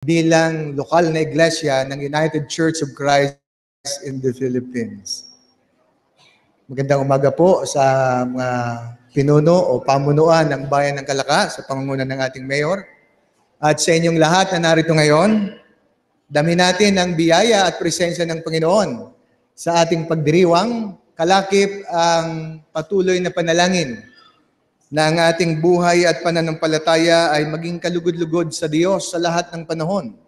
bilang lokal na iglesia ng United Church of Christ in the Philippines. Magandang umaga po sa mga pinuno o pamunuan ng Bayan ng Calaca sa pangunguna ng ating mayor at sa inyong lahat na narito ngayon. Dami natin ang biyaya at presensya ng Panginoon sa ating pagdiriwang, kalakip ang patuloy na panalangin na ang ating buhay at pananampalataya ay maging kalugod-lugod sa Diyos sa lahat ng panahon.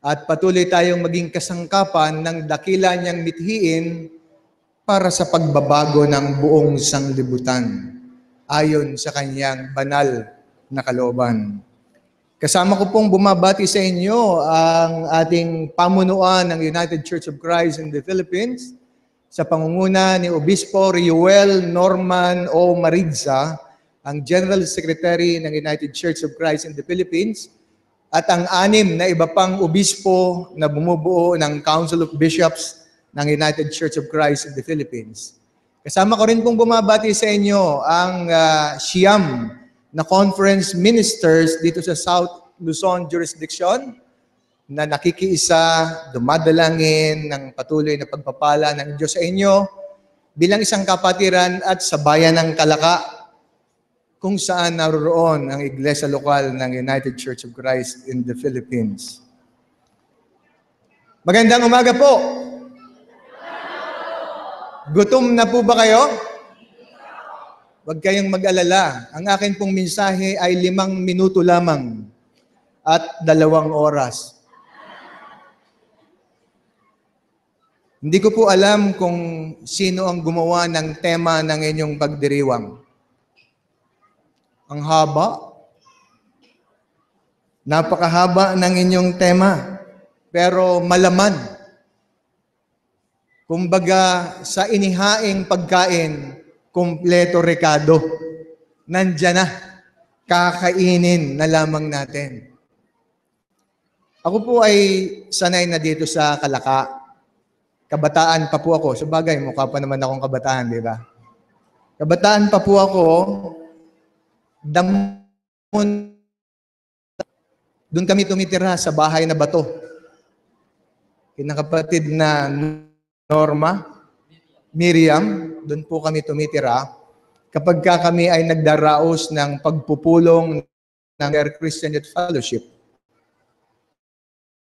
At patuloy tayong maging kasangkapan ng dakila niyang mithiin para sa pagbabago ng buong sanglibutan ayon sa kanyang banal na kalooban. Kasama ko pong bumabati sa inyo ang ating pamunuan ng United Church of Christ in the Philippines sa pangunguna ni Obispo Reuel Norman O. Maridza, ang General Secretary ng United Church of Christ in the Philippines, at ang 6 na iba pang obispo na bumubuo ng Council of Bishops ng United Church of Christ in the Philippines. Kasama ko rin pong bumabati sa inyo ang siyam na conference ministers dito sa South Luzon Jurisdiction na nakikiisa, dumadalangin ng patuloy na pagpapala ng Diyos sa inyo bilang isang kapatiran at sa bayan ng Calaca kung saan naroon ang iglesia lokal ng United Church of Christ in the Philippines. Magandang umaga po! Gutom na po ba kayo? Huwag kayong mag-alala. Ang akin pong mensahe ay 5 minuto lamang at 2 oras. Hindi ko po alam kung sino ang gumawa ng tema ng inyong pagdiriwang. Ang haba. Napakahaba ng inyong tema. Pero malaman. Kumbaga, sa inihaing pagkain, kumpleto rekado. Nandyan na. Kakainin na lamang natin. Ako po ay sanay na dito sa Calaca. Kabataan pa po ako. Sa bagay, mukha pa naman akong kabataan, di ba? Kabataan pa po ako. Doon kami tumitira sa bahay na bato. Kinakapatid na Norma, Miriam, doon po kami tumitira. Kapag kami ay nagdaraos ng pagpupulong ng Christian Youth Fellowship,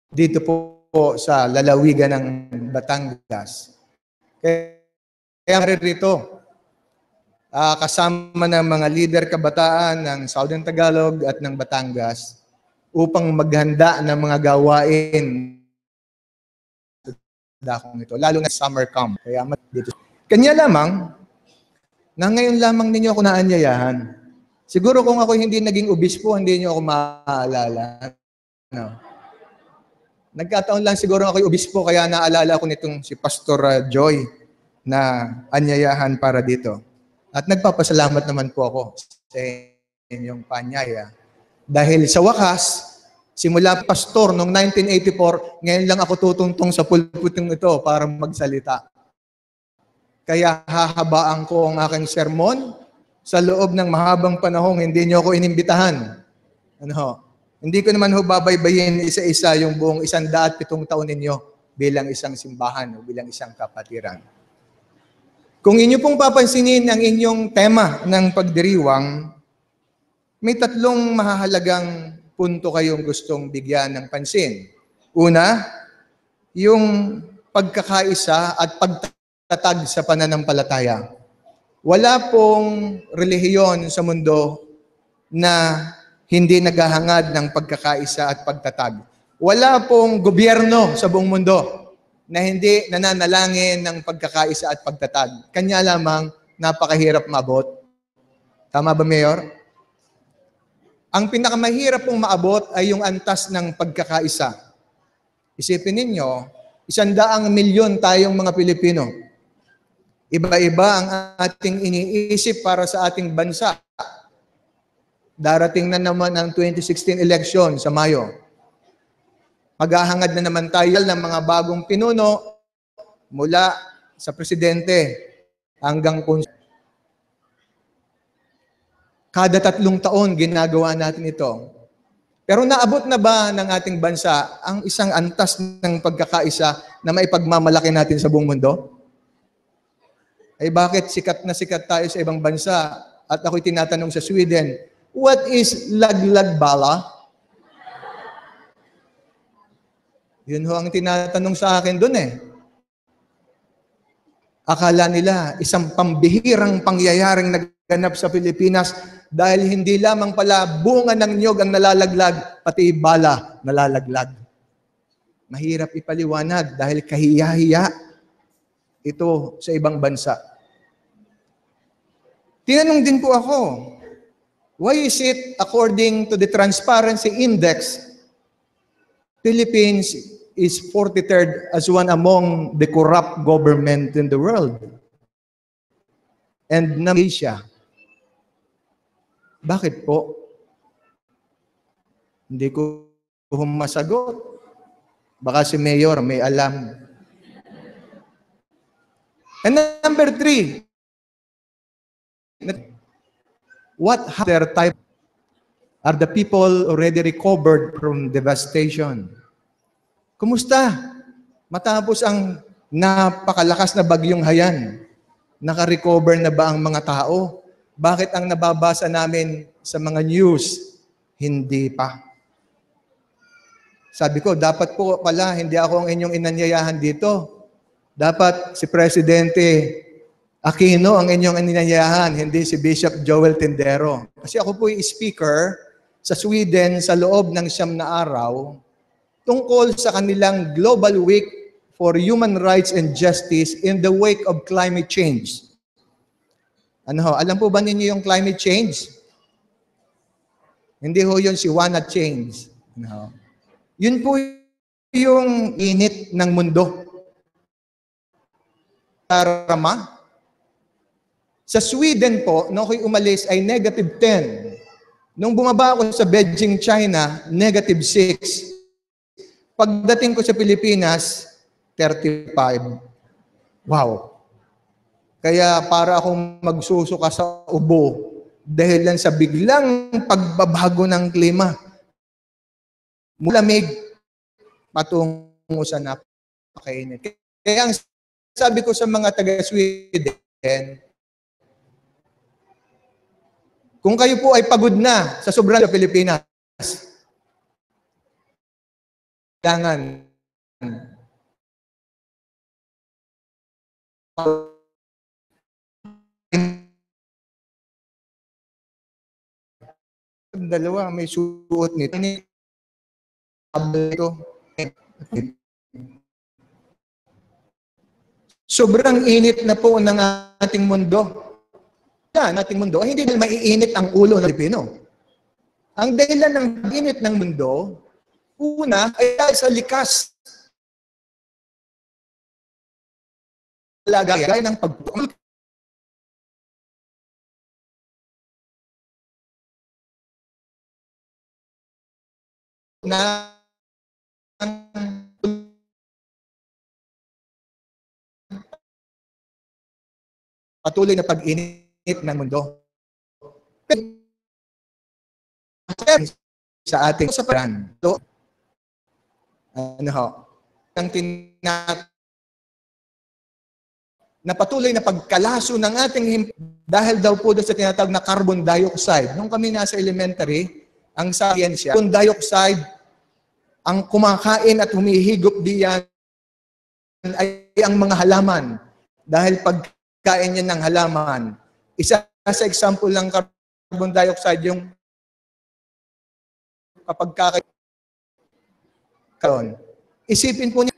dito po sa lalawigan ng Batangas. Kaya rito, kasama ng mga leader kabataan ng Southern Tagalog at ng Batangas upang maghanda ng mga gawain dakong ito, lalo na summer camp. Kaya dito. Kanya lamang, na ngayon lamang ninyo ako naanyayahan. Siguro kung ako hindi naging obispo, hindi niyo ako maaalala. No. Nagkataon lang siguro ako'y obispo, kaya naalala ko nitong si Pastor Joy na anyayahan para dito. At nagpapasalamat naman po ako sa inyong panyaya. Dahil sa wakas, simula pastor noong 1984, ngayon lang ako tutungtong sa pulpitong ito para magsalita. Kaya hahabaan ko ang aking sermon sa loob ng mahabang panahong hindi niyo ako inimbitahan. Hindi ko naman babaybayin isa-isa yung buong 107 taon ninyo bilang isang simbahan o bilang isang kapatiran. Kung inyo pong papansinin ang inyong tema ng pagdiriwang, may 3 mahahalagang punto kayong gustong bigyan ng pansin. Una, yung pagkakaisa at pagtatag sa pananampalataya. Wala pong relihiyon sa mundo na hindi naghahangad ng pagkakaisa at pagtatag. Wala pong gobyerno sa buong mundo na hindi nananalangin ng pagkakaisa at pagtatag. Kanya lamang napakahirap maabot. Tama ba, Mayor? Ang pinakamahirap pong maabot ay yung antas ng pagkakaisa. Isipin ninyo, 100 milyon tayong mga Pilipino. Iba-iba ang ating iniisip para sa ating bansa. Darating na naman ang 2016 election sa Mayo. Maghahangad na naman tayo ng mga bagong pinuno mula sa presidente hanggang konseho. Kada 3 taon ginagawa natin ito. Pero naabot na ba ng ating bansa ang isang antas ng pagkakaisa na maipagmamalaki natin sa buong mundo? Ay bakit sikat na sikat tayo sa ibang bansa at ako'y tinatanong sa Sweden, what is laglag bala? Yun ho ang tinatanong sa akin doon eh. Akala nila isang pambihirang pangyayaring naganap sa Pilipinas dahil hindi lamang pala bunga ng niyog ang nalalaglag, pati bala nalalaglag. Mahirap ipaliwanag dahil kahiya-hiya ito sa ibang bansa. Tinanong din po ako, why is it according to the Transparency Index, Philippines is 43rd as one among the corrupt government in the world and ng Asia? Bakit po? Hindi ko masagot. Baka si Mayor may alam. And number 3, what other type are the people already recovered from devastation? Kumusta? Matapos ang napakalakas na bagyong Haiyan, naka-recover na ba ang mga tao? Bakit ang nababasa namin sa mga news, hindi pa? Sabi ko, dapat po pala, hindi ako ang inyong inanyayahan dito. Dapat si Presidente Aquino ang inyong inanyayahan, hindi si Bishop Joel Tindero. Kasi ako po yung speaker sa Sweden sa loob ng 9 na araw tungkol sa kanilang Global Week for Human Rights and Justice in the wake of climate change. Ano ho, alam po ba ninyo yung climate change? Hindi ho yun si Wanna Change. No. Yun po yung init ng mundo. Karama. Sa Sweden po, nung ako'y umalis ay -10. Nung bumaba ako sa Beijing, China, -6. Pagdating ko sa Pilipinas, 35. Wow. Kaya para akong magsusuka sa ubo dahil lang sa biglang pagbabago ng klima. Mulamig patungo sa napakainit. Kaya ang sabi ko sa mga taga-Sweden, kung kayo po ay pagod na sa sobrang sa Pilipinas, kailangan dalawa may suot nito. Sobrang init na po ng ating mundo. Ating mundo, hindi dahil maiinit ang ulo ng Pilipino. Ang dahilan ng init ng mundo, una ay dahil sa likas. Gaya ng pagpupul. Na patuloy na pag-init ng mundo. Sa ating sa paraan. Ano ho? Ang na patuloy na pagkalaso ng ating dahil daw po doon sa tinatawag na carbon dioxide. Nung kami nasa elementary, ang science, carbon dioxide, ang kumakain at humihigop diyan ay ang mga halaman. Dahil pagkain niya ng halaman, isa sa example ng carbon dioxide yung kapag kakain. Isipin po niya,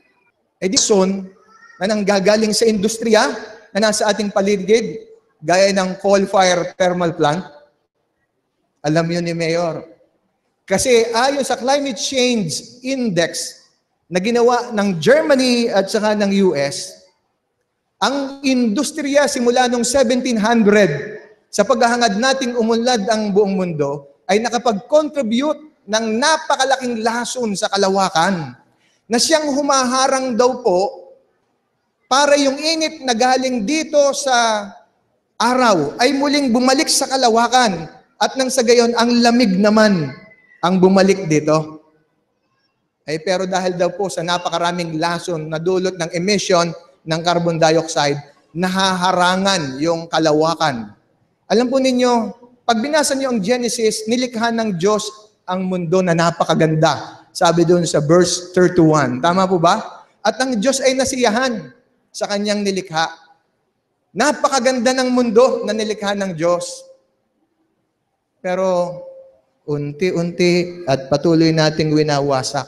Edison, na nanggagaling sa industriya na nasa ating paligid, gaya ng coal-fired thermal plant. Alam yun ni Mayor. Kasi ayon sa Climate Change Index na ginawa ng Germany at saka ng US, ang industriya simula noong 1700 sa paghahangad nating umunlad ang buong mundo ay nakapag-contribute ng napakalaking lason sa kalawakan na siyang humaharang daw po para yung init na galing dito sa araw ay muling bumalik sa kalawakan at nang sa gayon ang lamig naman ang bumalik dito. Ay pero dahil daw po sa napakaraming lason na dulot ng emission ng carbon dioxide, nahaharangan yung kalawakan. Alam po ninyo, pag binasa niyo ang Genesis, nilikha ng Diyos ang mundo na napakaganda. Sabi doon sa verse 31. Tama po ba? At ang Diyos ay nasiyahan sa kanyang nilikha. Napakaganda ng mundo na nilikha ng Diyos. Pero unti-unti at patuloy nating winawasak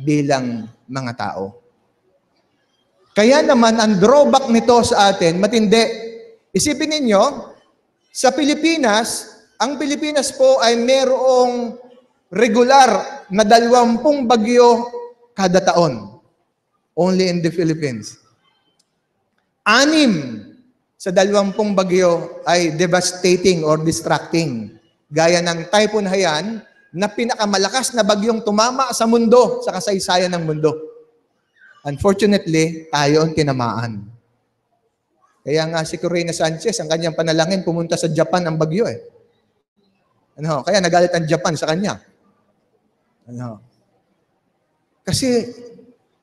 bilang mga tao. Kaya naman, ang drawback nito sa atin, matindi. Isipin ninyo, sa Pilipinas, ang Pilipinas po ay mayroong regular na 20 bagyo kada taon. Only in the Philippines. 6 sa 20 bagyo ay devastating or distracting. Gaya ng Typhoon Haiyan na pinakamalakas na bagyong tumama sa mundo, sa kasaysayan ng mundo. Unfortunately, tayo ang tinamaan. Kaya nga si Corina Sanchez, ang kanyang panalangin, pumunta sa Japan ang bagyo eh. Kaya nagalit ang Japan sa kanya. Kasi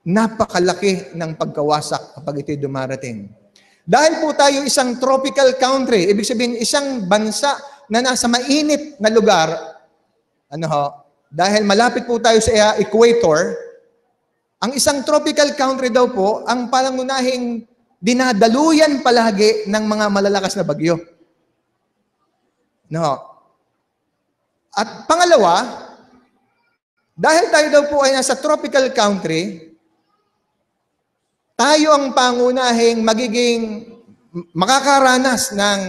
napakalaki ng pagkawasak kapag ito'y dumarating. Dahil po tayo isang tropical country, ibig sabihin isang bansa na nasa mainit na lugar, dahil malapit po tayo sa equator, ang isang tropical country daw po, ang pangunahing dinadaluyan palagi ng mga malalakas na bagyo. At pangalawa, dahil tayo daw po ay nasa tropical country, tayo ang pangunahing magiging makakaranas ng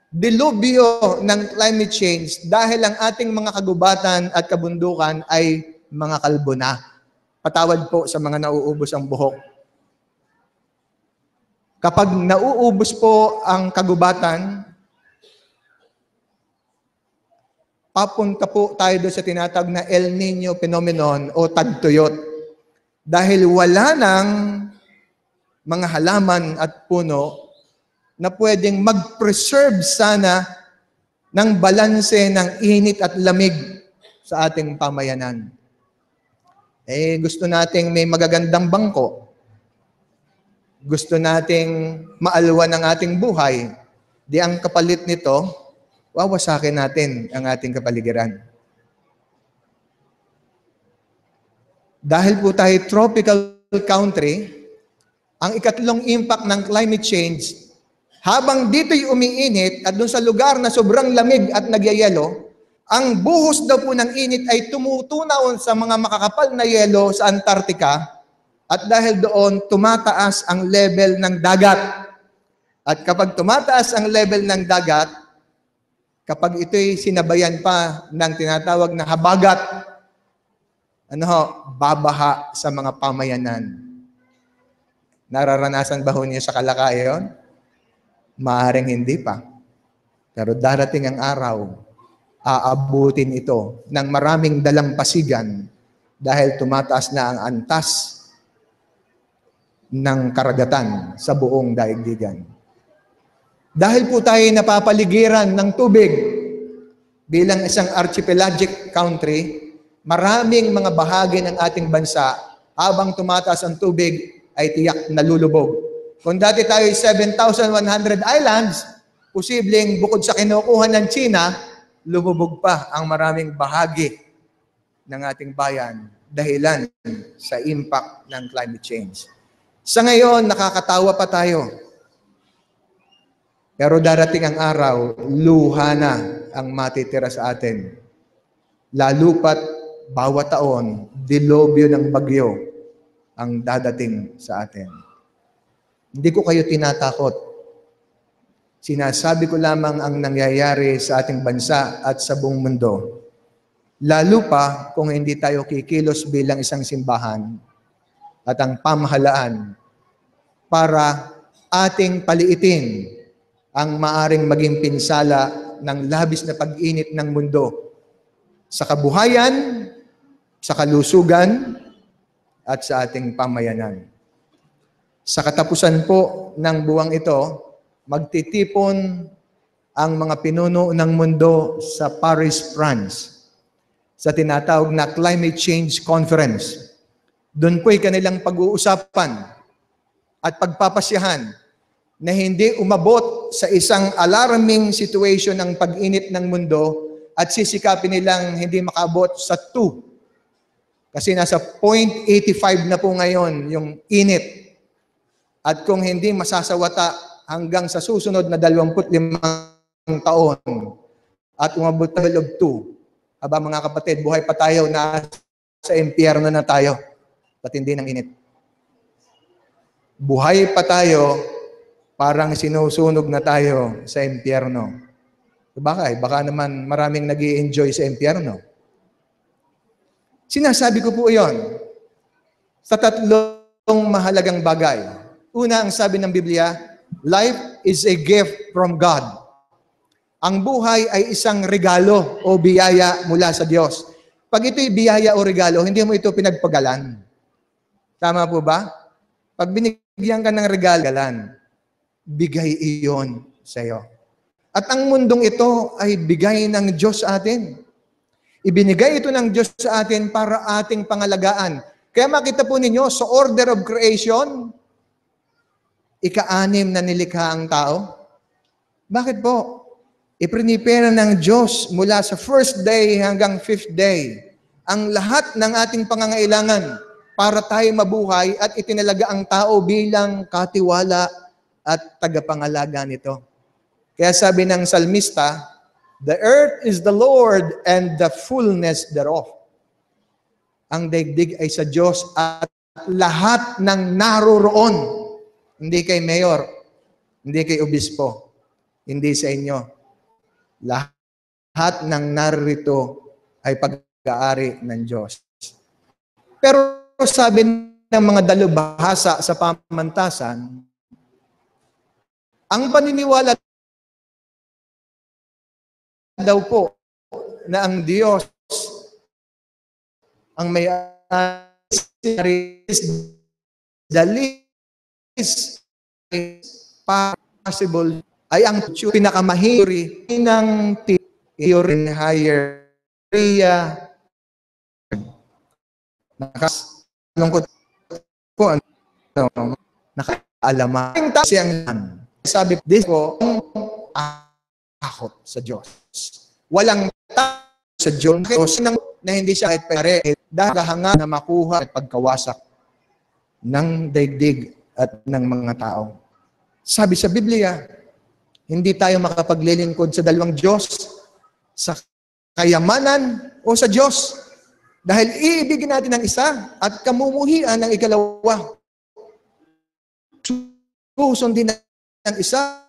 dilubyo ng climate change dahil ang ating mga kagubatan at kabundukan ay mga kalbo na. Patawad po sa mga nauubos ang buhok. Kapag nauubos po ang kagubatan, papunta po tayo doon sa tinatawag na El Nino phenomenon o tagtuyot. Dahil wala nang mga halaman at puno na pwedeng mag-preserve sana ng balanse ng init at lamig sa ating pamayanan. Gusto nating may magagandang bangko. Gusto nating maalwan ang ating buhay. Di ang kapalit nito, wawasakin natin ang ating kapaligiran. Dahil po tayo tropical country, ang ikatlong impact ng climate change, habang dito'y umiinit at doon sa lugar na sobrang lamig at nagyayelo, ang buhos daw po ng init ay tumutunaw sa mga makakapal na yelo sa Antarctica at dahil doon tumataas ang level ng dagat. At kapag tumataas ang level ng dagat, kapag ito'y sinabayan pa ng tinatawag na habagat, babaha sa mga pamayanan. Nararanasan ba ho niyo sa kalakayon? Maaring hindi pa. Pero darating ang araw, aabutin ito ng maraming dalampasigan dahil tumataas na ang antas ng karagatan sa buong daigdigan. Dahil po tayo napapaligiran ng tubig bilang isang archipelagic country, maraming mga bahagi ng ating bansa habang tumataas ang tubig ay tiyak nalulubog. Kung dati tayo 7,100 islands, posibleng bukod sa kinukuha ng China, lumubog pa ang maraming bahagi ng ating bayan dahilan sa impact ng climate change. Sa ngayon, nakakatawa pa tayo. Pero darating ang araw, luha na ang matitira sa atin. Lalo pat bawat taon, dilobyo ng bagyo ang dadating sa atin. Hindi ko kayo tinatakot. Sinasabi ko lamang ang nangyayari sa ating bansa at sa buong mundo. Lalo pa kung hindi tayo kikilos bilang isang simbahan at ang pamahalaan para ating paliitin ang maaring maging pinsala ng labis na pag-init ng mundo sa kabuhayan, sa kalusugan, at sa ating pamayanan. Sa katapusan po ng buwang ito, magtitipon ang mga pinuno ng mundo sa Paris, France sa tinatawag na Climate Change Conference. Doon po'y kanilang pag-uusapan at pagpapasyahan na hindi umabot sa isang alarming situation ng pag-init ng mundo at sisikapin nilang hindi makaabot sa 2. Kasi nasa 0.85 na po ngayon yung init. At kung hindi masasawata hanggang sa susunod na 25 taon at umabot na below 2, aba mga kapatid, buhay pa tayo na sa impyerno na tayo. Patindi ng init. Buhay pa tayo, parang sinusunog na tayo sa impyerno. Baka naman maraming nag-i-enjoy sa impyerno. Sinasabi ko po iyon sa tatlong mahalagang bagay. Una, ang sabi ng Biblia, life is a gift from God. Ang buhay ay isang regalo o biyaya mula sa Diyos. Pag ito'y biyaya o regalo, hindi mo ito pinagpagalan. Tama po ba? Pag binigyan ka ng regalo, bigay iyon sa iyo. At ang mundong ito ay bigay ng Diyos sa atin. Ibinigay ito ng Diyos sa atin para ating pangalagaan. Kaya makita po ninyo, sa order of creation, ika-6 na nilikha ang tao. Bakit po? Iprinipera ng Diyos mula sa first day hanggang 5th day ang lahat ng ating pangangailangan para tayo mabuhay at itinalaga ang tao bilang katiwala at tagapangalaga nito. Kaya sabi ng salmista, the earth is the Lord and the fullness thereof. Ang daigdig ay sa Diyos at lahat ng naroroon. Hindi kay mayor, hindi kay obispo, hindi sa inyo. Lahat ng narito ay pag-aari ng Diyos. Pero sabi ng mga dalubhasa sa pamantasan, ang paniniwala daw po na ang Diyos ang may the least possible ay ang pinakamahiri ng theory higher nakasalungkot po nakaalama siyang sabi ko akot sa Diyos. Walang sa Diyos na hindi siya kahit pare dahil hanga na makuha at pagkawasak ng daigdig at ng mga tao. Sabi sa Biblia, hindi tayo makapaglilingkod sa dalawang Diyos, sa kayamanan o sa Diyos. Dahil iibigin natin ang isa at kamumuhian ng ikalawa. Susundin ng isa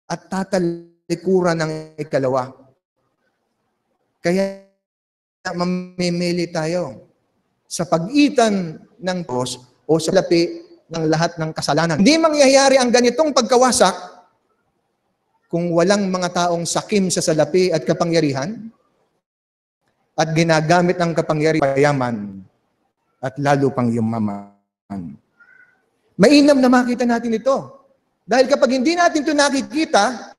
at tatalikuran ng ikalawa. Kaya mamimili tayo sa pagitan ng Diyos o sa lapi ng lahat ng kasalanan. Hindi mangyayari ang ganitong pagkawasak kung walang mga taong sakim sa salapi at kapangyarihan at ginagamit ang kapangyarihan payaman at lalo pang yumaman. Mainam na makita natin ito. Dahil kapag hindi natin ito nakikita,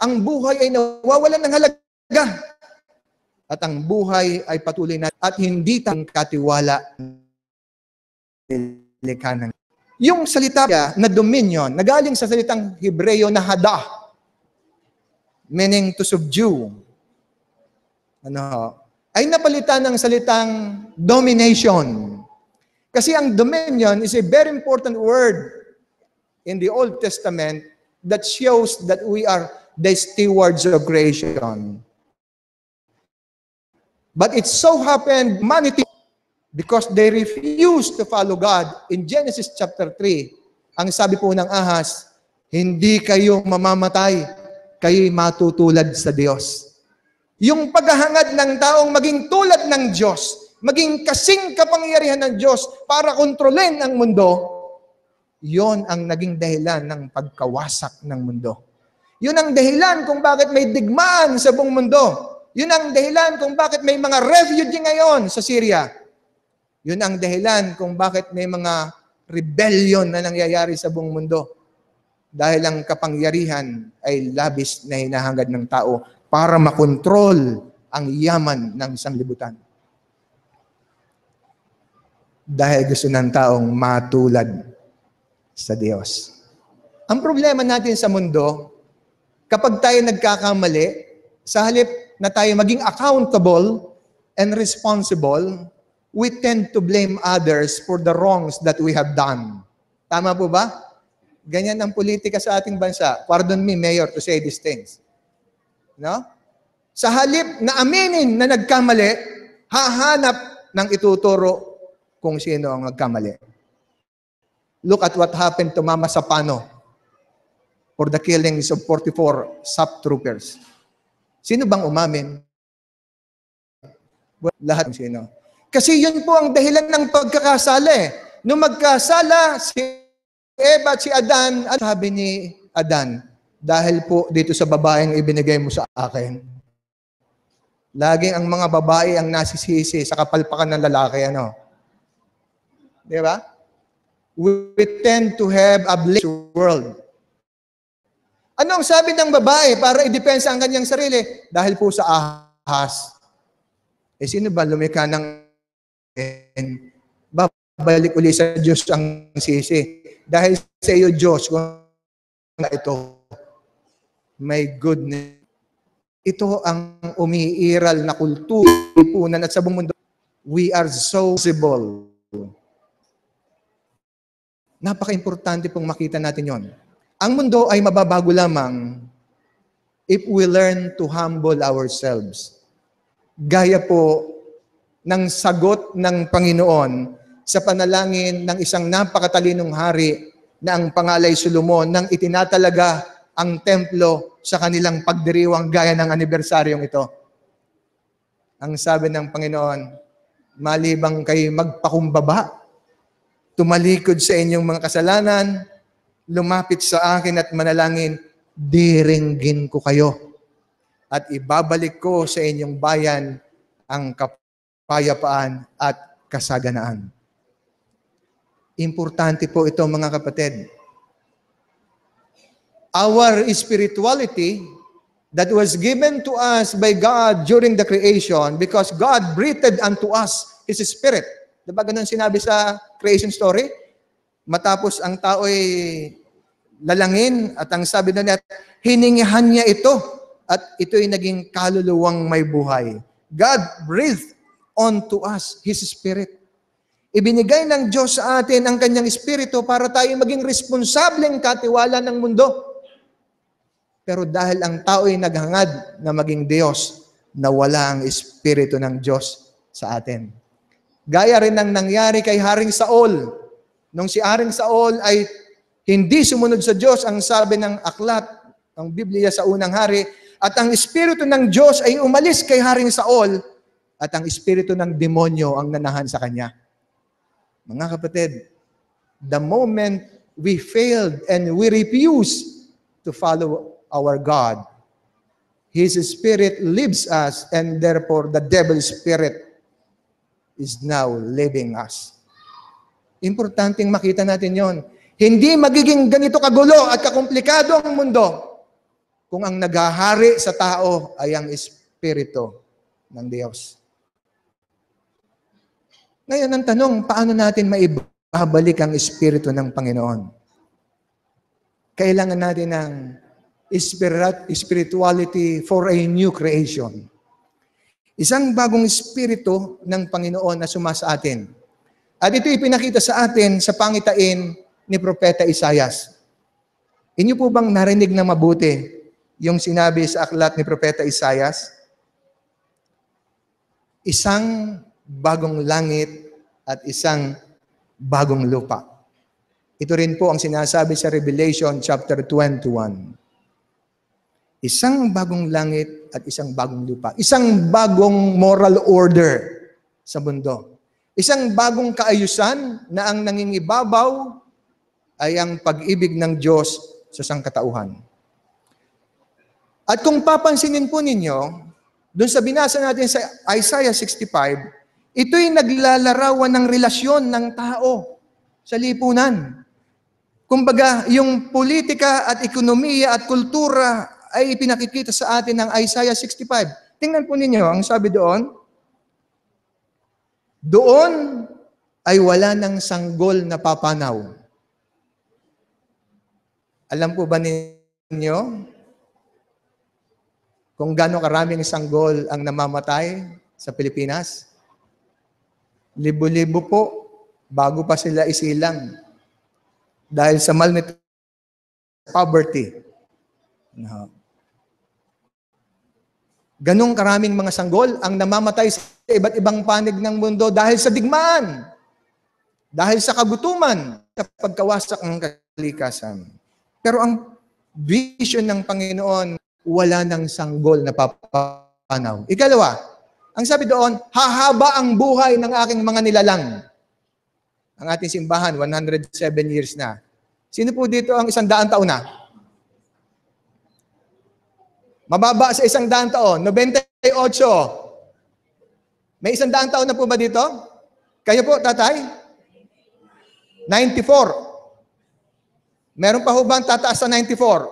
ang buhay ay nawawalan ng halaga. At ang buhay ay patuloy na at hindi tayong katiwala nilikanan. Yung salita na dominion, nagaling sa salitang Hebreo na hada, meaning to subdue, ay napalitan ng salitang domination. Kasi ang dominion is a very important word in the Old Testament that shows that we are the stewards of creation. But it so happened, humanity, because they refused to follow God. In Genesis chapter 3, ang sabi po ng ahas, hindi kayo mamamatay, kayo'y matutulad sa Diyos. Yung paghahangad ng taong maging tulad ng Diyos, maging kasing kapangyarihan ng Diyos para kontrolin ang mundo, yon ang naging dahilan ng pagkawasak ng mundo. Yun ang dahilan kung bakit may digmaan sa buong mundo. Yun ang dahilan kung bakit may mga refugee ngayon sa Syria. Yun ang dahilan kung bakit may mga rebellion na nangyayari sa buong mundo. Dahil ang kapangyarihan ay labis na hinahangad ng tao para makontrol ang yaman ng sanglibutan. Dahil gusto ng taong matulad sa Diyos. Ang problema natin sa mundo, kapag tayo nagkakamali, sa halip na tayo maging accountable and responsible, we tend to blame others for the wrongs that we have done. Tama po ba? Ganyan ang politika sa ating bansa. Pardon me, Mayor, to say these things. No? Sa halip na aminin na nagkamali, hahanap ng ituturo kung sino ang nagkamali. Look at what happened to Mama Sapano for the killings of 44 SAP troopers. Sino bang umamin? Lahat ng sino. Kasi yun po ang dahilan ng pagkakasala eh. Nung magkasala, si Eva at si Adan, at sabi ni Adan, dahil po dito sa babaeng ibinigay mo sa akin. Laging ang mga babae ang nasisisi sa kapalpakan ng lalaki, ano? Di ba? We tend to have a blessed world. Ano ang sabi ng babae para i-depensa ang kanyang sarili? Dahil po sa ahas. Eh sino ba lumikha ng babalik uli sa Diyos ang sisi? Dahil sa iyo, Diyos, kung ito, may goodness. Ito ang umiiral na kultura, lipunan at sa buong mundo. We are so visible. Napaka-importante pong makita natin yon. Ang mundo ay mababago lamang if we learn to humble ourselves. Gaya po ng sagot ng Panginoon sa panalangin ng isang napakatalinong hari na ang pangalay Solomon nang itinatalaga ang templo sa kanilang pagdiriwang gaya ng anibersaryong ito. Ang sabi ng Panginoon, malibang kayo magpakumbaba, tumalikod sa inyong mga kasalanan, lumapit sa akin at manalangin, diringgin ko kayo at ibabalik ko sa inyong bayan ang kapayapaan at kasaganaan. Importante po ito mga kapatid. Our spirituality that was given to us by God during the creation because God breathed unto us His Spirit. Diba ganun sinabi sa creation story? Matapos ang tao'y lalangin at ang sabi na niya, hiningihan niya ito at ito'y naging kaluluwang may buhay. God breathed unto us His Spirit. Ibinigay ng Diyos sa atin ang kanyang Espiritu para tayo maging responsableng katiwala ng mundo. Pero dahil ang tao'y naghangad na maging Diyos, nawala ang Espiritu ng Diyos sa atin. Gaya rin ng nangyari kay Haring Saul. Nung si Haring Saul ay hindi sumunod sa Diyos, ang sabi ng aklat, ng Biblia sa unang hari, at ang Espiritu ng Diyos ay umalis kay Haring Saul, at ang Espiritu ng demonyo ang nanahan sa kanya. Mga kapatid, the moment we failed and we refused to follow our God, His Spirit lives us, and therefore the devil's spirit is now living us. Importanteng makita natin yon. Hindi magiging ganito kagulo at kakomplikado ang mundo kung ang naghahari sa tao ay ang Espiritu ng Diyos. Ngayon ang tanong, paano natin maibabalik ang Espiritu ng Panginoon? Kailangan natin ng spirituality for a new creation. Isang bagong espiritu ng Panginoon na sumasa atin. At ito ipinakita sa atin sa pangitain ni Propeta Isaias. Inyo po bang narinig na mabuti yung sinabi sa aklat ni Propeta Isaias? Isang bagong langit at isang bagong lupa. Ito rin po ang sinasabi sa Revelation chapter 21. Isang bagong langit at isang bagong lupa. Isang bagong moral order sa mundo. Isang bagong kaayusan na ang nangingibabaw ay ang pag-ibig ng Diyos sa sangkatauhan. At kung papansinin po ninyo, doon sa binasa natin sa Isaiah 65, ito'y naglalarawan ng relasyon ng tao sa lipunan. Kumbaga, yung politika at ekonomiya at kultura ay pinakikita sa atin ng Isaiah 65. Tingnan po ninyo, ang sabi doon, doon ay wala ng sanggol na papanaw. Alam po ba ninyo kung gaano karaming sanggol ang namamatay sa Pilipinas? Libo-libo po bago pa sila isilang dahil sa malnutrition, poverty. No. Ganong karaming mga sanggol ang namamatay sa iba't ibang panig ng mundo dahil sa digmaan, dahil sa kagutuman, sa pagkawasak ng kalikasan. Pero ang vision ng Panginoon, wala ng sanggol na papanaw. Ikalawa, ang sabi doon, hahaba ang buhay ng aking mga nilalang. Ang ating simbahan, 107 years na. Sino po dito ang 100 taon na? Mababa sa 100 taon, 98. May 100 taon na po ba dito? Kayo po, tatay? 94. Meron pa ho ba ang tataas sa 94?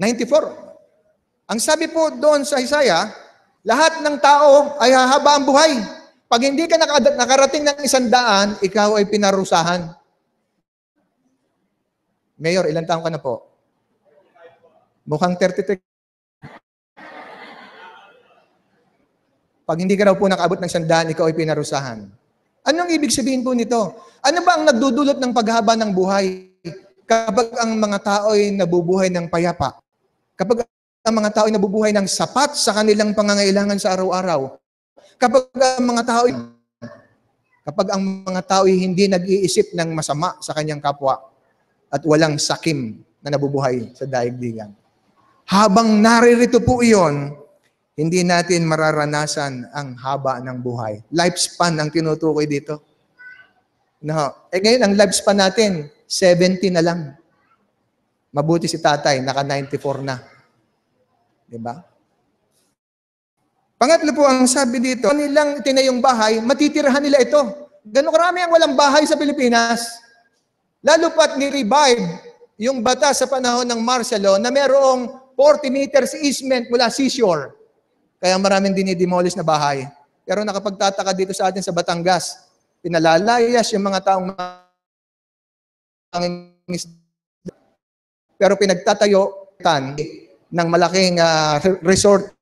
94. Ang sabi po doon sa Isaiah, lahat ng tao ay hahaba ang buhay. Pag hindi ka nakarating ng 100, ikaw ay pinarusahan. Mayor, ilang taon ka na po? Mukhang 33. Pag hindi ka raw po nakaabot ng 100, ikaw ay pinarusahan. Anong ibig sabihin po nito? Ano ba ang nagdudulot ng paghaba ng buhay kapag ang mga tao ay nabubuhay ng payapa? Kapag ang mga tao ay nabubuhay ng sapat sa kanilang pangangailangan sa araw-araw? Kapag ang mga tao ay hindi nag-iisip ng masama sa kanyang kapwa at walang sakim na nabubuhay sa daigdigan. Habang naririto po iyon, hindi natin mararanasan ang haba ng buhay. Lifespan ang tinutukoy dito. No. Ngayon, ang lifespan natin, 70 na lang. Mabuti si tatay, naka 94 na. Diba? Pangatlo po, ang sabi dito, kanilang tinayong bahay, matitirahan nila ito. Gano'ng karami ang walang bahay sa Pilipinas. Lalo pat ni-revive yung batas sa panahon ng martial law na merong 40 meters easement mula seashore. Kaya maraming dinidemolish na bahay. Pero nakapagtataka dito sa atin sa Batangas, pinalalayas yung mga taong pero pinagtatayo ng malaking resort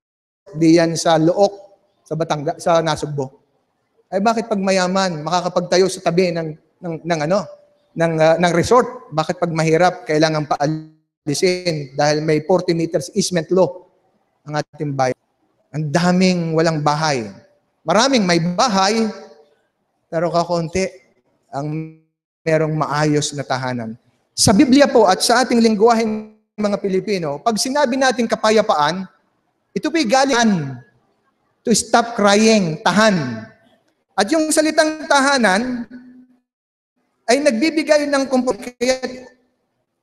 diyan sa Look, sa Batangas, sa Nasugbo. Ay bakit pag mayaman makakapagtayo sa tabi ng resort? Bakit pag mahirap kailangan paalisin dahil may 40 meters easement law ang ating bayan? Ang daming walang bahay. Maraming may bahay, pero kakaunti ang merong maayos na tahanan. Sa Biblia po at sa ating lingwaheng mga Pilipino, pag sinabi natin kapayapaan, ito po'y galing to stop crying, tahan. At yung salitang tahanan ay nagbibigay ng kumpulan, kaya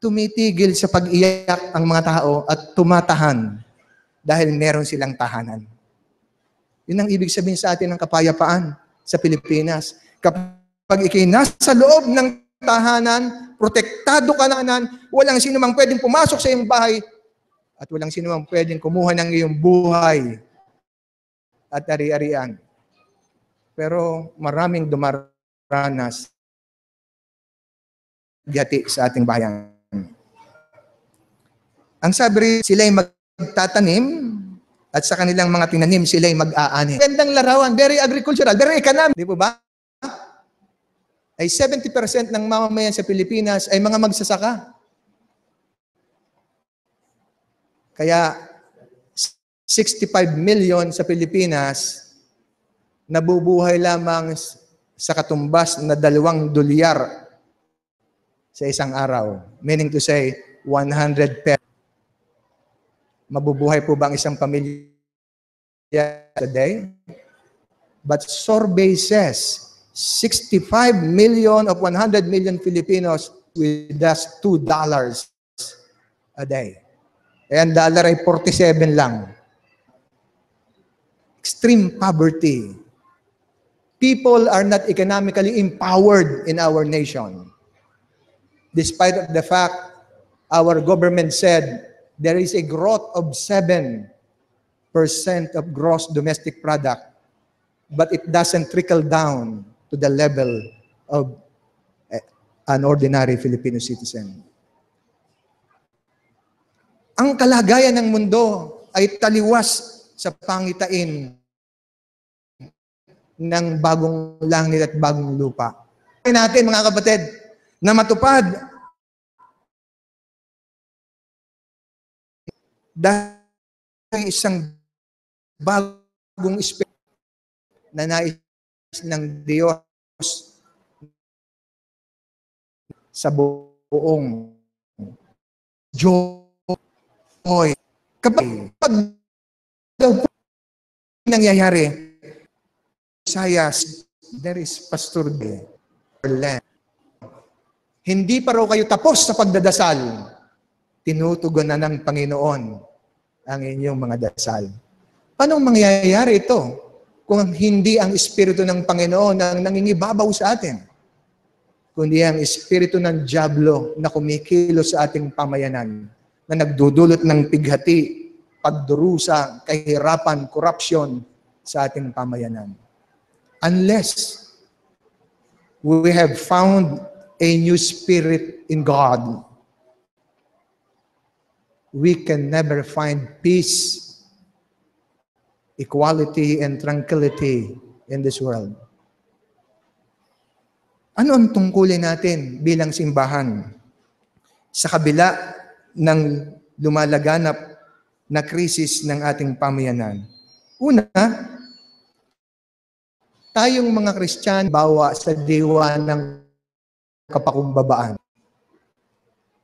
tumitigil sa pag-iyak ang mga tao at tumatahan dahil meron silang tahanan. Yun ang ibig sabihin sa atin ng kapayapaan sa Pilipinas. Kapag ikay nasa loob ng tahanan, protektado ka na, walang sino mang pwedeng pumasok sa iyong bahay at walang sino mang pwedeng kumuha ng iyong buhay at ari-arian. Pero maraming dumaranas gati sa ating bayan. Ang sabi rin, sila'y magtatanim at sa kanilang mga tinanim, sila'y mag-aani. Gandang larawan, very agricultural, very economic. Di po ba? Ay 70% ng mamamayan sa Pilipinas ay mga magsasaka. Kaya 65 million sa Pilipinas nabubuhay lamang sa katumbas na $2 sa isang araw. Meaning to say, 100 pesos. Mabubuhay po ba ang isang pamilya today? But survey says, 65 million of 100 million Filipinos with just $2 a day. Ayan, dollar ay 47 lang. Extreme poverty. People are not economically empowered in our nation. Despite of the fact, our government said there is a growth of 7% of gross domestic product, but it doesn't trickle down to the level of an ordinary Filipino citizen. Ang kalagayan ng mundo ay taliwas sa pangitain ng bagong langit at bagong lupa. Natin mga kapatid, na matupad dahil isang bagong espiritu na nais ng Diyos sa buong joy. Kapag daw nangyayari, Sayas, there is Pastor D. Hindi pa raw kayo tapos sa pagdadasal. Tinutugon na ng Panginoon ang inyong mga dasal. Paano mangyayari ito kung hindi ang Espiritu ng Panginoon ang nangingibabaw sa atin? Kundi ang Espiritu ng Diablo na kumikilo sa ating pamayanan, na nagdudulot ng pighati, pagdurusa, kahirapan, korupsyon sa ating pamayanan. Unless we have found a new spirit in God, we can never find peace, equality, and tranquility in this world. Ano ang tungkulin natin bilang simbahan sa kabila ng lumalaganap na krisis ng ating pamayanan? Una, tayong mga Kristiyano bawa sa diwa ng kapakumbabaan.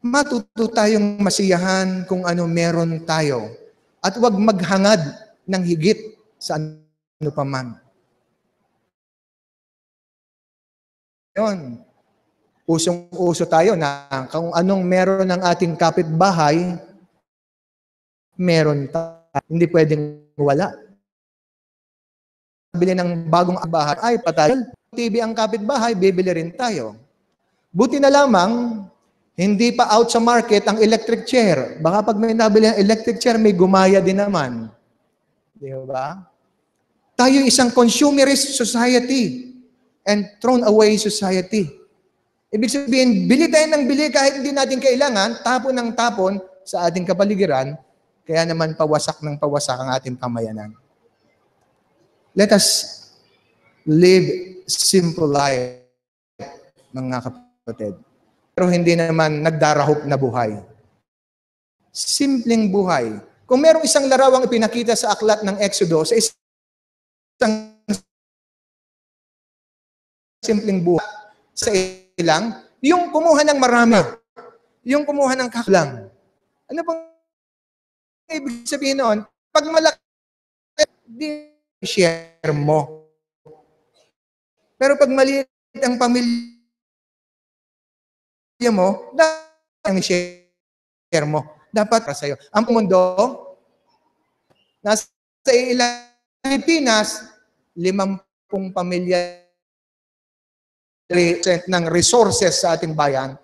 Matuto tayong masiyahan kung ano meron tayo at huwag maghangad ng higit sa ano paman. Yun. Usong-uso tayo na kung anong meron ng ating kapitbahay, meron tayo. Hindi pwedeng wala. Bili ng bagong bahay, ay patay. TV ang kapitbahay, bibili rin tayo. Buti na lamang, hindi pa out sa market ang electric chair. Baka pag may nabili ang electric chair, may gumaya din naman. Di ba? Tayo isang consumerist society and thrown away society. Ibig sabihin, bili tayo ng bili kahit hindi natin kailangan, tapon ng tapon sa ating kapaligiran, kaya naman pawasak ng pawasak ang ating pamayanan. Let us live simple life, mga kapatid. Pero hindi naman nagdarahop na buhay. Simpleng buhay. Kung merong isang larawang ipinakita sa aklat ng Exodo, sa isang simpleng buhay, sa ilang, yung kumuha ng marami, yung kumuha ng kakulang. Ano pang ibig sabihin noon? Pag malaki, di share mo. Pero pag maliit ang pamilya mo, dapat ang share mo. Dapat para sa'yo. Ang mundo, nasa ilang Pilipinas, 50 pamilya ng resources sa ating bayan,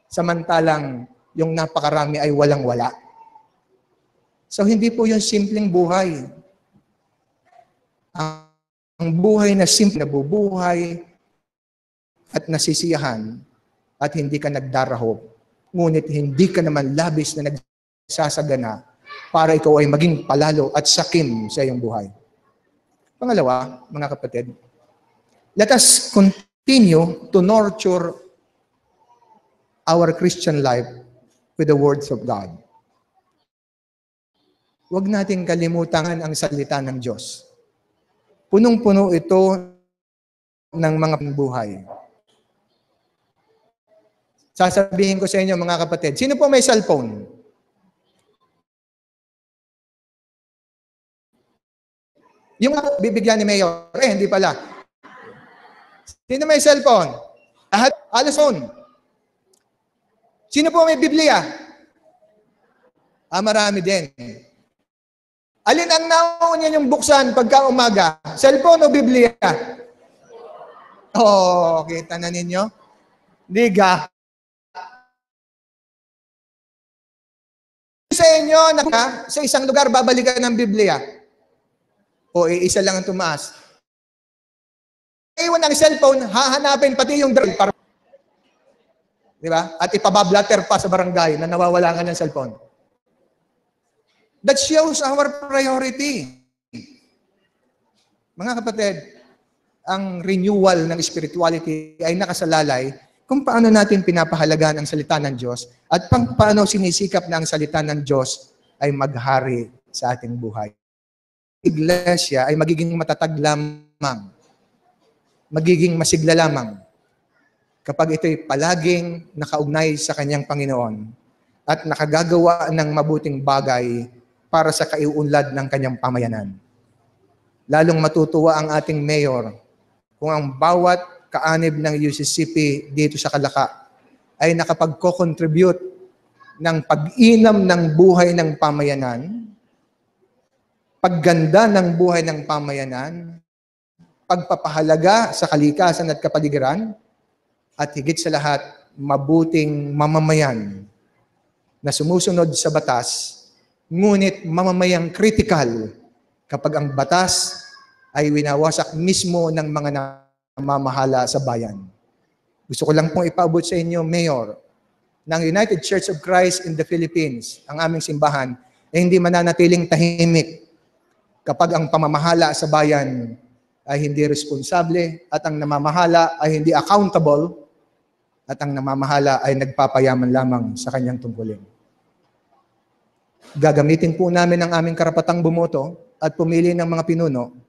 samantalang yung napakarami ay walang-wala. So hindi po yung simpleng buhay. Ang buhay na simple na bubuhay at nasisiyahan at hindi ka nagdarahop, ngunit hindi ka naman labis na nagsasagana para ikaw ay maging palalo at sakim sa iyong buhay. Pangalawa, mga kapatid, let us continue to nurture our Christian life with the words of God. Huwag nating kalimutan ang salita ng Diyos. Punong-puno ito ng mga buhay. Sasabihin ko sa inyo, mga kapatid, sino po may cellphone? Yung bibigyan ni Mayor, hindi pala. Sino may cellphone? Lahat, alas on. Sino po may Biblia? Marami din. Alin ang nauna niyong buksan pagka umaga? Cellphone o Biblia? Oh, kita na ninyo? Diga. sa inyo na sa isang lugar babalikan ng Biblia. O isa lang ang tumaas. Iwan ang cellphone, hahanapin pati yung para, di ba? At ipabablatter pa sa barangay na nawawala ka ng cellphone. That shows our priority. Mga kapatid, ang renewal ng spirituality ay nakasalalay kung paano natin pinapahalagaan ang salita ng Diyos at paano sinisikap na ang salita ng Diyos ay maghari sa ating buhay. Iglesia ay magiging matatag lamang, magiging masigla lamang kapag ito'y palaging nakaugnay sa kanyang Panginoon at nakagagawa ng mabuting bagay para sa kaiunlad ng kanyang pamayanan. Lalong matutuwa ang ating mayor kung ang bawat kaanib ng UCCP dito sa Kalaka ay nakapagko-contribute ng pag-inam ng buhay ng pamayanan, pagganda ng buhay ng pamayanan, pagpapahalaga sa kalikasan at kapaligiran, at higit sa lahat, mabuting mamamayan na sumusunod sa batas, ngunit mamamayang critical kapag ang batas ay winawasak mismo ng mga namamahala sa bayan. Gusto ko lang pong ipaabot sa inyo, Mayor, ng United Church of Christ in the Philippines, ang aming simbahan, ay hindi mananatiling tahimik kapag ang pamamahala sa bayan ay hindi responsable at ang namamahala ay hindi accountable at ang namamahala ay nagpapayaman lamang sa kanyang tungkulin. Gagamitin po namin ang aming karapatang bumoto at pumili ng mga pinuno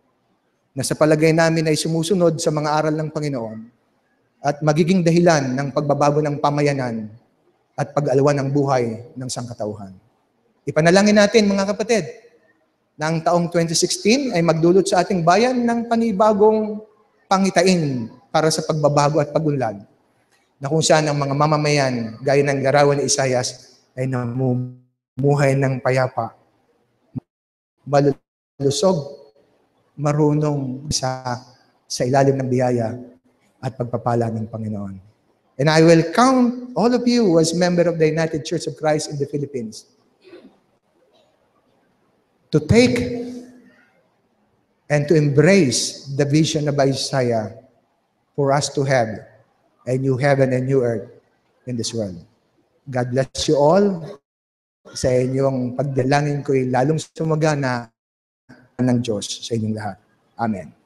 na sa palagay namin ay sumusunod sa mga aral ng Panginoon at magiging dahilan ng pagbabago ng pamayanan at pag-alwan ng buhay ng sangkatauhan. Ipanalangin natin, mga kapatid, na ang taong 2016 ay magdulot sa ating bayan ng panibagong pangitain para sa pagbabago at pagunlad, na kung saan ang mga mamamayan, gaya ng larawan ni Isaias, ay namumuhay ng payapa, malulusog, marunong sa ilalim ng biyaya at pagpapala ng Panginoon. And I will count all of you as member of the United Church of Christ in the Philippines to take and to embrace the vision of Isaiah for us to have a new heaven and new earth in this world. God bless you all. Sa inyong pagdalangin ko'y lalong sumagana ng Diyos sa inyong lahat. Amen.